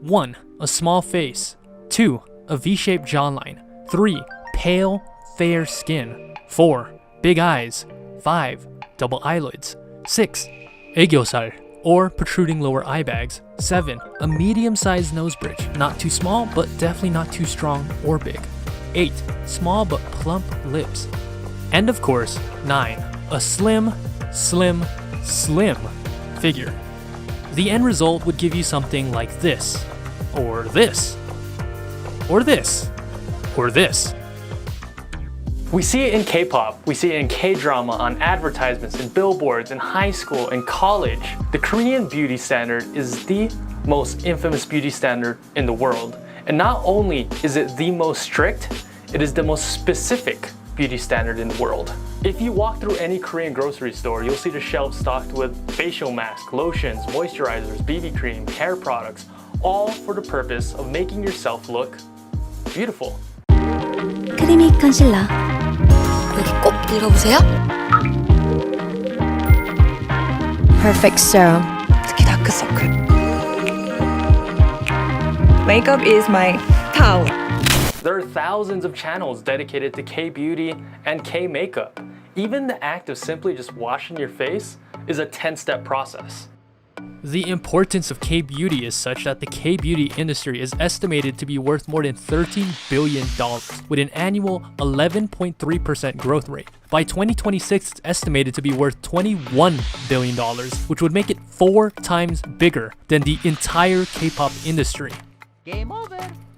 1. A small face. 2. A V-shaped jawline. 3. Pale, fair skin. 4. Big eyes. 5. Double eyelids. 6. 애교살, or protruding lower eye bags. 7. A medium-sized nose bridge, not too small but definitely not too strong or big. 8. Small but plump lips. And of course, 9. A slim figure. The end result would give you something like this, or this, or this, or this. We see it in K-pop, we see it in K-drama, on advertisements, in billboards, in high school, in college. The Korean beauty standard is the most infamous beauty standard in the world. And not only is it the most strict, it is the most specific beauty standard in the world. If you walk through any Korean grocery store, you'll see the shelves stocked with facial masks, lotions, moisturizers, BB cream, hair products, all for the purpose of making yourself look beautiful. 크리미 컨실러 여기 꼭 읽어보세요. Perfect serum. 특히 다크서클. Makeup is my power. There are thousands of channels dedicated to K-beauty and K-makeup. Even the act of simply just washing your face is a 10-step process. The importance of K-beauty is such that the K-beauty industry is estimated to be worth more than $13 billion, with an annual 11.3% growth rate. By 2026, it's estimated to be worth $21 billion, which would make it 4 times bigger than the entire K-pop industry. Game over.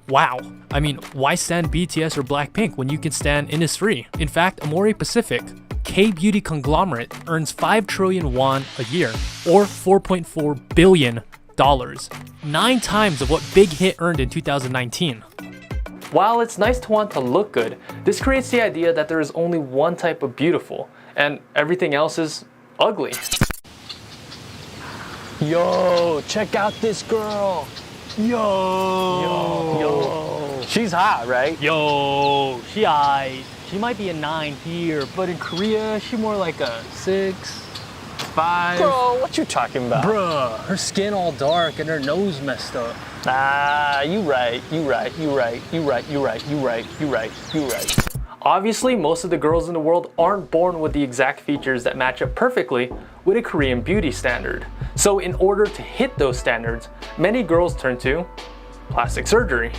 Wow. I mean, why stand BTS or Blackpink when you can stand Innisfree? In fact, Amore Pacific, K-beauty conglomerate, earns 5 trillion won a year, or $4.4 billion, 9 times of what Big Hit earned in 2019. While it's nice to want to look good, this creates the idea that there is only one type of beautiful, and everything else is ugly. Yo, check out this girl. Yo. She's hot, right? Yo, she aight. She might be a 9 here, but in Korea, she more like a 6, 5. Bro, what you talking about? Bruh, her skin all dark and her nose messed up. Ah, you right. Obviously, most of the girls in the world aren't born with the exact features that match up perfectly with a Korean beauty standard. So in order to hit those standards, many girls turn to plastic surgery.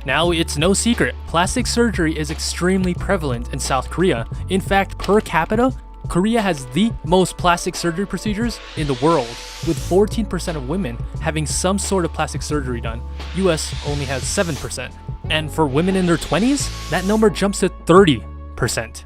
Now, it's no secret, plastic surgery is extremely prevalent in South Korea. In fact, per capita, Korea has the most plastic surgery procedures in the world, with 14% of women having some sort of plastic surgery done. US only has 7%. And for women in their 20s, that number jumps to 30%.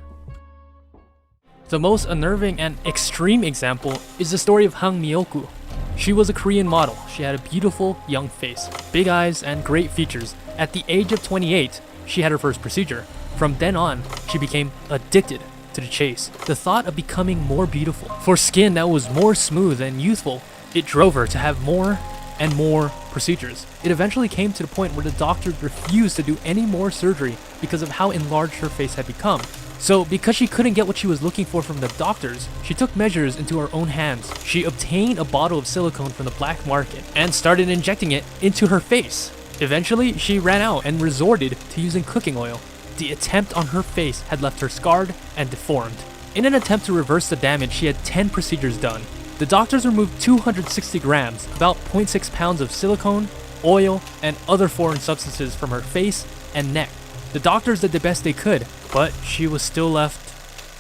The most unnerving and extreme example is the story of Hang Mi-oku. She was a Korean model. She had a beautiful young face, big eyes, and great features. At the age of 28, she had her first procedure. From then on, she became addicted to the chase. The thought of becoming more beautiful, for skin that was more smooth and youthful, it drove her to have more and more procedures. It eventually came to the point where the doctor refused to do any more surgery because of how enlarged her face had become. So because she couldn't get what she was looking for from the doctors, she took measures into her own hands. She obtained a bottle of silicone from the black market and started injecting it into her face. Eventually, she ran out and resorted to using cooking oil. The attempt on her face had left her scarred and deformed. In an attempt to reverse the damage, she had 10 procedures done. The doctors removed 260 grams, about 0.6 pounds of silicone, oil, and other foreign substances from her face and neck. The doctors did the best they could, but she was still left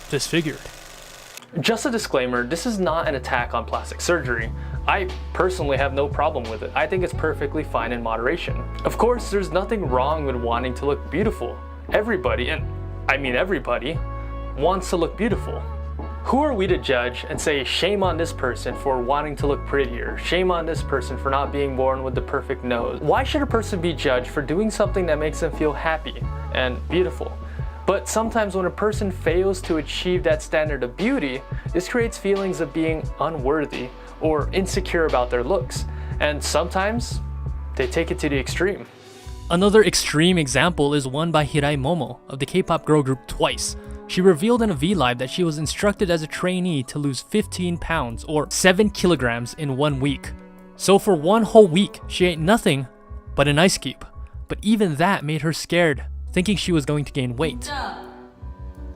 disfigured. Just a disclaimer, this is not an attack on plastic surgery. I personally have no problem with it. I think it's perfectly fine in moderation. Of course, there's nothing wrong with wanting to look beautiful. Everybody, and I mean everybody, wants to look beautiful. Who are we to judge and say shame on this person for wanting to look prettier, shame on this person for not being born with the perfect nose? Why should a person be judged for doing something that makes them feel happy and beautiful? But sometimes when a person fails to achieve that standard of beauty, this creates feelings of being unworthy or insecure about their looks, and sometimes they take it to the extreme. Another extreme example is one by Hirai Momo of the K-pop girl group Twice. She revealed in a V-Live that she was instructed as a trainee to lose 15 pounds or 7 kilograms in 1 week. So for 1 whole week, she ate nothing but an ice cube. But even that made her scared, thinking she was going to gain weight. 진짜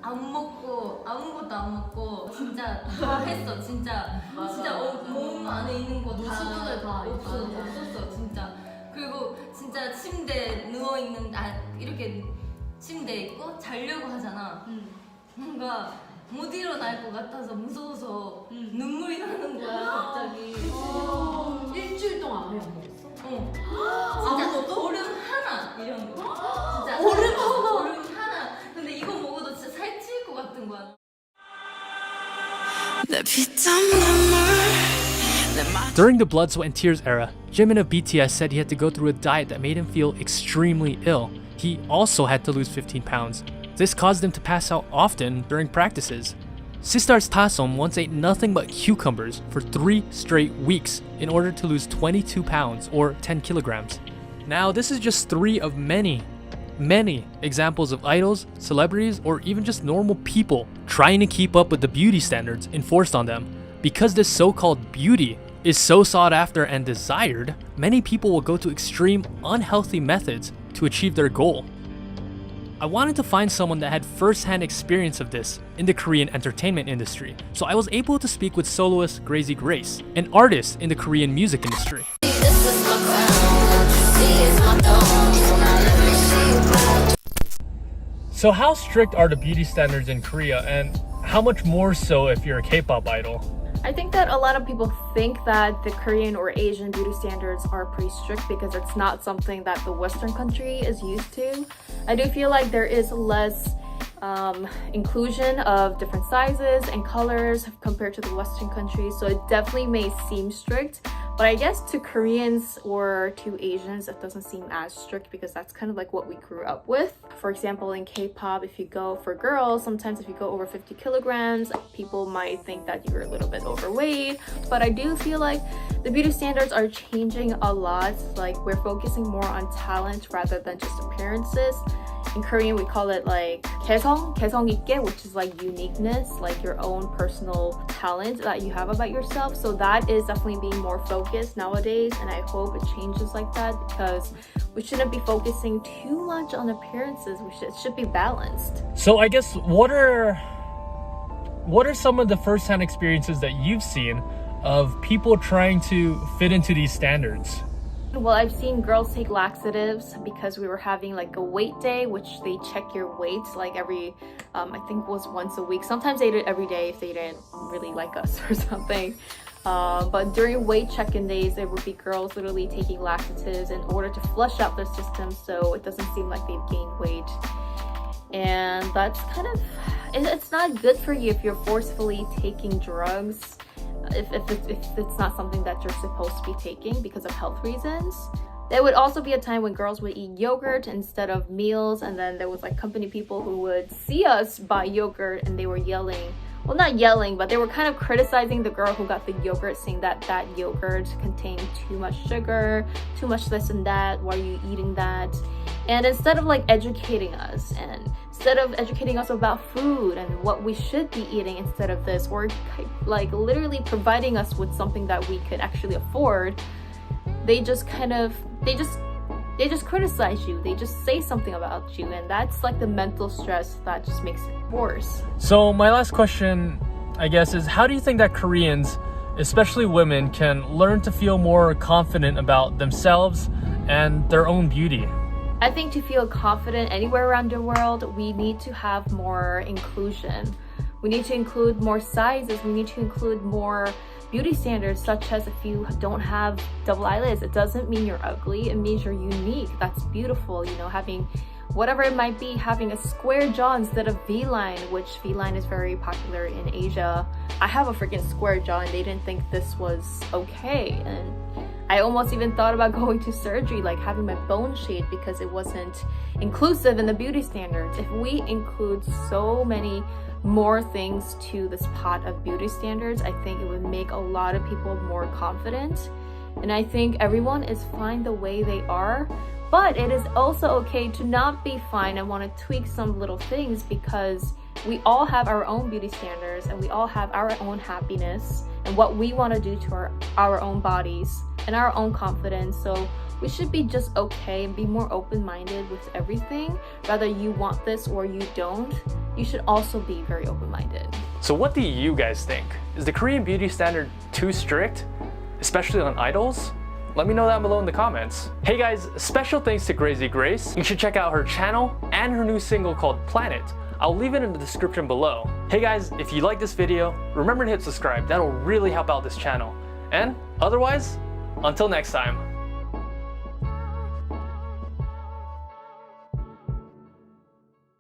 안 먹고 아무것도 안 먹고 진짜 다 했어 진짜 몸 안에 있는 거 다 없었어 진짜. 그리고 진짜 침대에 누워 있는 이렇게 침대에 있고 자려고 하잖아. 뭔가 못 일어날 것 같아서 무서워서 눈물이 나는 거야 갑자기. 일주일 동안 아예 안 먹었어? 진짜 얼음 하나 이런 거. 진짜 얼음 하나. 근데 이거 먹어도 진짜 살찔 것 같은 거야. During the Blood, Sweat, and Tears era, Jimin of BTS said he had to go through a diet that made him feel extremely ill. He also had to lose 15 pounds. This caused him to pass out often during practices. Sistar's Taesom once ate nothing but cucumbers for 3 straight weeks in order to lose 22 pounds or 10 kilograms. Now, this is just 3 of many examples of idols, celebrities, or even just normal people trying to keep up with the beauty standards enforced on them. Because this so-called beauty is so sought after and desired, many people will go to extreme, unhealthy methods to achieve their goal. I wanted to find someone that had first-hand experience of this in the Korean entertainment industry, so I was able to speak with soloist Grazy Grace, an artist in the Korean music industry. So how strict are the beauty standards in Korea, and how much more so if you're a K-pop idol? I think that a lot of people think that the Korean or Asian beauty standards are pretty strict because it's not something that the Western country is used to. I do feel like there is less inclusion of different sizes and colors compared to the Western countries, so it definitely may seem strict. But I guess to Koreans or to Asians, it doesn't seem as strict because that's kind of like what we grew up with. For example, in K-pop, if you go for girls, sometimes if you go over 50 kilograms, people might think that you're a little bit overweight. But I do feel like the beauty standards are changing a lot. Like we're focusing more on talent rather than just appearances. In Korean, we call it like 개성 있게, which is like uniqueness, like your own personal talent that you have about yourself. So that is definitely being more focused nowadays, and I hope it changes like that because we shouldn't be focusing too much on appearances. It should be balanced. So I guess what are some of the first-hand experiences that you've seen of people trying to fit into these standards? Well, I've seen girls take laxatives because we were having like a weight day, which they check your weight like every, I think was once a week. Sometimes they did it every day if they didn't really like us or something. But during weight check-in days, there would be girls literally taking laxatives in order to flush out their system so it doesn't seem like they've gained weight. And that's kind of, it's not good for you if you're forcefully taking drugs. If it's not something that you're supposed to be taking because of health reasons. There would also be a time when girls would eat yogurt instead of meals, and then there was like company people who would see us buy yogurt and they were yelling. Well, not yelling, but they were kind of criticizing the girl who got the yogurt, saying that that yogurt contained too much sugar, too much this and that, why are you eating that? And instead of like educating us and instead of educating us about food and what we should be eating instead of this, or like literally providing us with something that we could actually afford, they just criticize you. They just say something about you, and that's like the mental stress that just makes it worse. So my last question, I guess, is how do you think that Koreans, especially women, can learn to feel more confident about themselves and their own beauty? I think to feel confident anywhere around the world, we need to have more inclusion. We need to include more sizes. We need to include more beauty standards, such as if you don't have double eyelids, it doesn't mean you're ugly. It means you're unique. That's beautiful. You know, having whatever it might be, having a square jaw instead of V-line, which V-line is very popular in Asia. I have a freaking square jaw and they didn't think this was okay. And I almost even thought about going to surgery, like having my bone shaved because it wasn't inclusive in the beauty standards. If we include so many more things to this pot of beauty standards, I think it would make a lot of people more confident. And I think everyone is fine the way they are, but it is also okay to not be fine and want to tweak some little things, because we all have our own beauty standards and we all have our own happiness and what we want to do to our own bodies and our own confidence. So we should be just okay and be more open-minded with everything. Whether you want this or you don't, you should also be very open-minded. So what do you guys think? Is the Korean beauty standard too strict, especially on idols? Let me know down below in the comments. Hey guys, special thanks to Grazy Grace. You should check out her channel and her new single called Planet. I'll leave it in the description below. Hey guys, if you like this video, remember to hit subscribe. That'll really help out this channel. And otherwise, until next time.